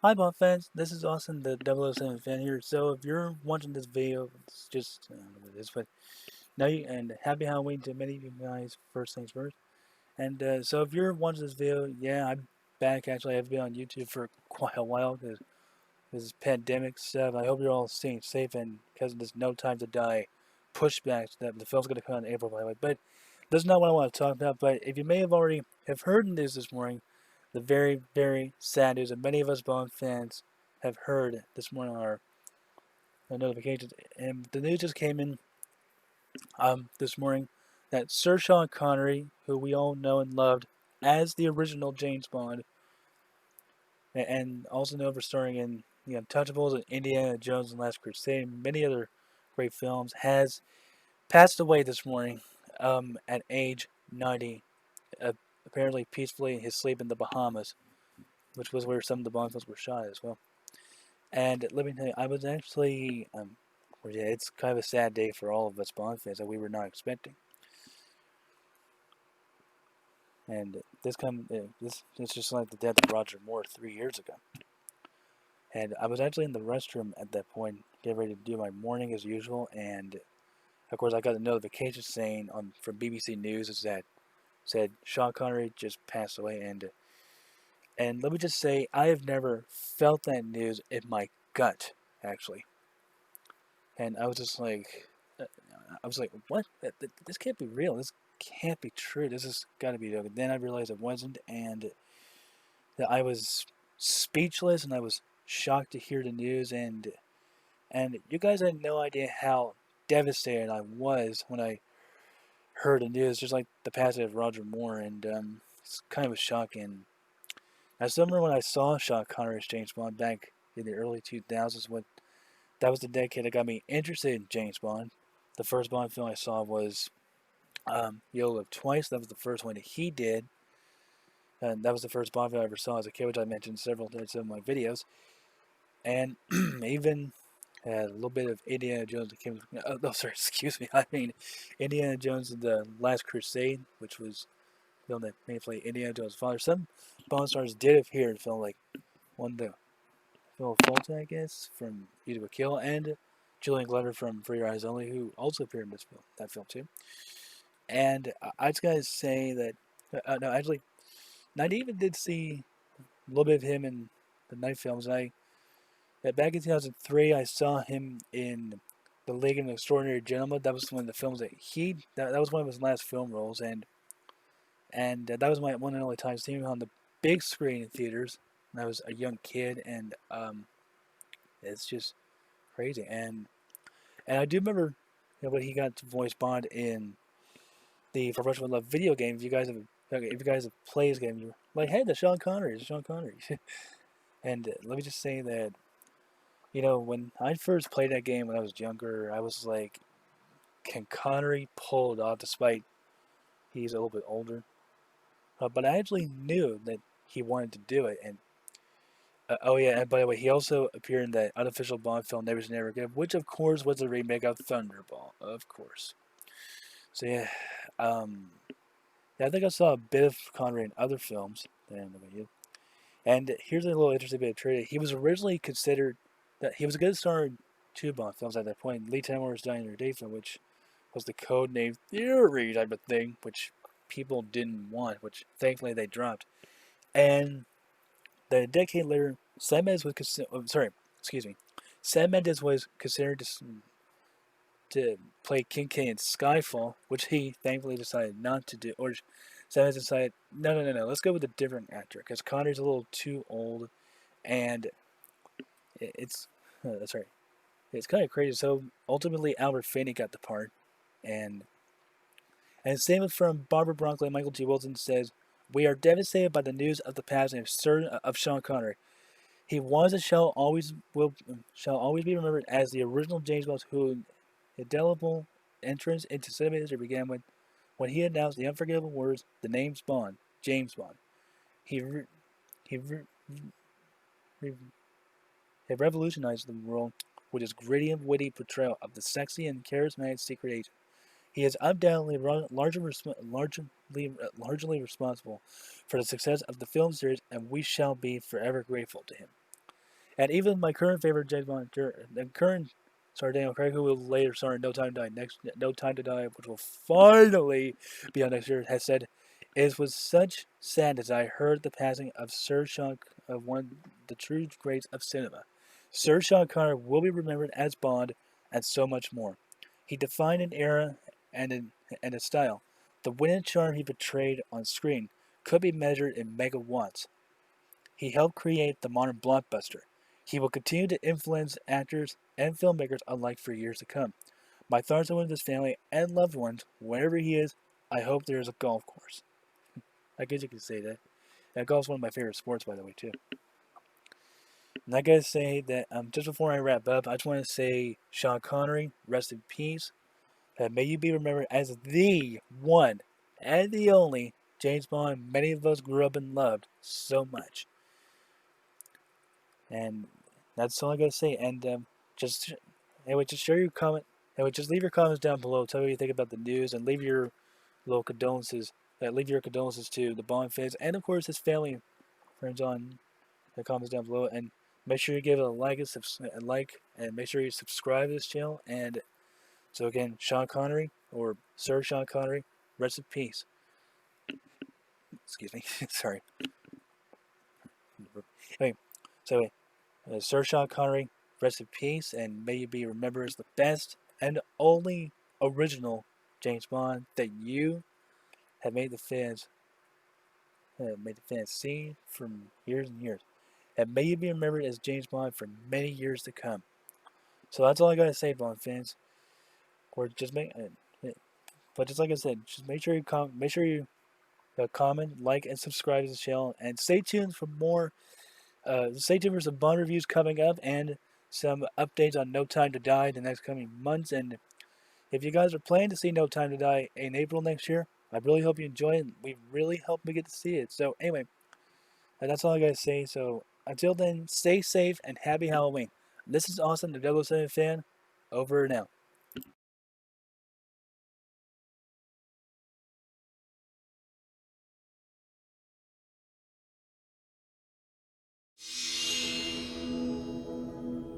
Hi Bond fans, this is Austin, the 007 fan here. So if you're watching this video, it's just this, but now you and happy Halloween to many of you guys. First things first. And so if you're watching this video, yeah, I'm back. Actually, I've been on YouTube for quite a while because this is pandemic stuff. I hope you're all staying safe and because there's no time to die. Pushbacks that the film's going to come out in April, by the way. But that's not what I want to talk about. But if you may have already have heard news this morning, the very, very sad news that many of us Bond fans have heard this morning on our notifications. And the news just came in this morning that Sir Sean Connery, who we all know and loved as the original James Bond, and also known for starring in The Untouchables and Indiana Jones and the Last Crusade and many other great films, has passed away this morning at age 90, uh, apparently peacefully in his sleep in the Bahamas, which was where some of the Bond films were shot as well. And let me tell you, I was actually, yeah, it's kind of a sad day for all of us Bond fans that we were not expecting. And this it's just like the death of Roger Moore 3 years ago. And I was actually in the restroom at that point, getting ready to do my morning as usual. And of course, I got a notification saying on from BBC News is that said Sean Connery just passed away. And let me just say, I have never felt that news in my gut actually. And I was just like, I was like, what? This can't be real. This can't be true. This has got to be joking. Then I realized it wasn't, and that I was speechless, and I was shocked to hear the news, and you guys had no idea how devastated I was when I heard the news, just like the passing of Roger Moore, and it's kind of a shocking. I still remember when I saw Sean Connery as James Bond back in the early 2000s. When that was the decade that got me interested in James Bond. The first Bond film I saw was You'll Live Twice. That was the first one that he did. And that was the first Bond film I ever saw as a kid, which I mentioned several times in my videos. And even a little bit of Indiana Jones that came. Oh, sorry, excuse me. I mean, Indiana Jones and the Last Crusade, which was filmed that made play Indiana Jones' father. Some Bond stars did appear in film, like one the Phil Fulton, I guess, from Easy to Kill, and Julian Glover from For Your Eyes Only, who also appeared in this film, that film too. And I just gotta say that, no, actually, I even did see a little bit of him in the night films. And back in 2003, I saw him in The League of Extraordinary Gentlemen. That was one of the films that was one of his last film roles, and that was my one and only time seeing him on the big screen in theaters. When I was a young kid, and it's just crazy. And I do remember, when he got to voice Bond in the Professional Love video game. If you guys have played this game, you're like, hey, that's Sean Connery. It's Sean Connery. And let me just say that, when I first played that game when I was younger, I was like, can Connery pull it off despite he's a little bit older? But I actually knew that he wanted to do it. And oh yeah, and by the way, he also appeared in that unofficial Bond film Never Say Never Again, which of course was a remake of Thunderball, of course. So yeah, um, yeah, I think I saw a bit of Connery in other films. And here's a little interesting bit of trivia. He was originally considered that he was a good star in two Bond films at that point. Lee Taylor's Dying Your Day film, which was the code name Theory type of thing, which people didn't want, which thankfully they dropped. And then a decade later, Sam Mendes was considered to play King K in Skyfall, which he thankfully decided not to do. Or Sam Mendes decided, no, let's go with a different actor because Connor's a little too old, and it's that's right. It's kind of crazy. So ultimately, Albert Finney got the part, and a statement from Barbara Broccoli and Michael G. Wilson says, "We are devastated by the news of the passing of Sean Connery. He was and shall always be remembered as the original James Bond, whose indelible entrance into cinema history began when he announced the unforgettable words, the name's Bond, James Bond. He re- he re- re- he revolutionized the world with his gritty and witty portrayal of the sexy and charismatic secret agent. He is undoubtedly largely responsible for the success of the film series, and we shall be forever grateful to him." And even my current favorite James Bond, the current star Daniel Craig, who will later star in No Time to Die, which will finally be on next year, has said, "It was such sadness I heard the passing of of one of the true greats of cinema. Sir Sean Connery will be remembered as Bond and so much more. He defined an era and a style. The wit and charm he portrayed on screen could be measured in megawatts. He helped create the modern blockbuster. He will continue to influence actors and filmmakers alike for years to come. My thoughts are with his family and loved ones. Wherever he is, I hope there is a golf course." I guess you could say that. Golf's one of my favorite sports, by the way, too. And I gotta say that just before I wrap up, I just want to say, Sean Connery, rest in peace. May you be remembered as the one and the only James Bond many of us grew up and loved so much. And that's all I gotta say. And just anyway, just share your comment. Anyway, just leave your comments down below. Tell me what you think about the news, and leave your little condolences. Leave your condolences to the Bond fans, and of course his family friends on the comments down below. And make sure you give it a like, and make sure you subscribe to this channel. And so again, Sean Connery, or Sir Sean Connery, rest in peace. Excuse me. Sorry. Anyway, so Sir Sean Connery, rest in peace, and may you be remembered as the best and only original James Bond that you have made the fans see for years and years. And may you be remembered as James Bond for many years to come. So that's all I gotta say, Bond fans. Or just but just like I said, just make sure you comment, like, and subscribe to the channel, and stay tuned for more. Stay tuned for some Bond reviews coming up, and some updates on No Time to Die in the next coming months. And if you guys are planning to see No Time to Die in April next year, I really hope you enjoy it. We really hope we get to see it. So anyway, that's all I gotta say. So until then, stay safe and happy Halloween. This is Austin, the 007 fan. Over and out.